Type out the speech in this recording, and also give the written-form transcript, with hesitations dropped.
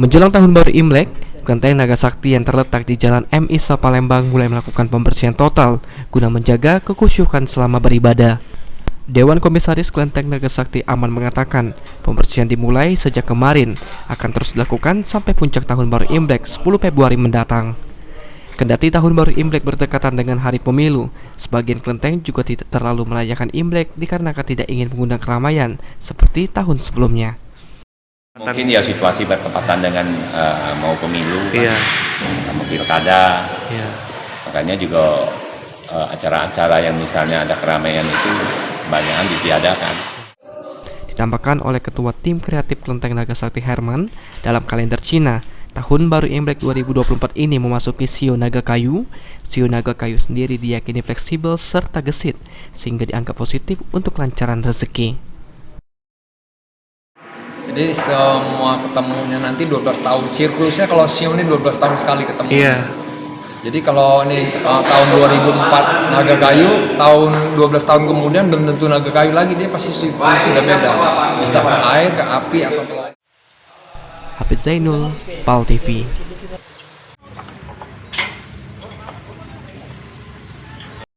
Menjelang tahun baru Imlek, Kelenteng Naga Sakti yang terletak di Jalan M. Isa Palembang mulai melakukan pembersihan total guna menjaga kekhusyukan selama beribadah. Dewan Komisaris Kelenteng Naga Sakti Aman mengatakan, pembersihan dimulai sejak kemarin, akan terus dilakukan sampai puncak tahun baru Imlek 10 Februari mendatang. Kendati tahun baru Imlek berdekatan dengan hari pemilu, sebagian kelenteng juga tidak terlalu merayakan Imlek dikarenakan tidak ingin mengundang keramaian seperti tahun sebelumnya. Mungkin ya situasi bertepatan dengan mau pemilu, mau pilkada, makanya juga acara-acara yang misalnya ada keramaian itu kebanyakan ditiadakan. Ditambahkan oleh Ketua Tim Kreatif Kelenteng Naga Sakti Herman, dalam kalender Cina, tahun baru Imlek 2024 ini memasuki Shio Naga Kayu. Shio Naga Kayu sendiri diyakini fleksibel serta gesit, sehingga dianggap positif untuk kelancaran rezeki. Jadi semua ketemunya nanti 12 tahun, siklusnya kalau Shio ini 12 tahun sekali ketemu. Jadi kalau ini tahun 2004 Naga Kayu, tahun 12 tahun kemudian belum tentu Naga Kayu lagi, dia pasti siklus sudah beda. Bisa ke air, ke api, atau ke lain. Hafid Zainul, PAL TV.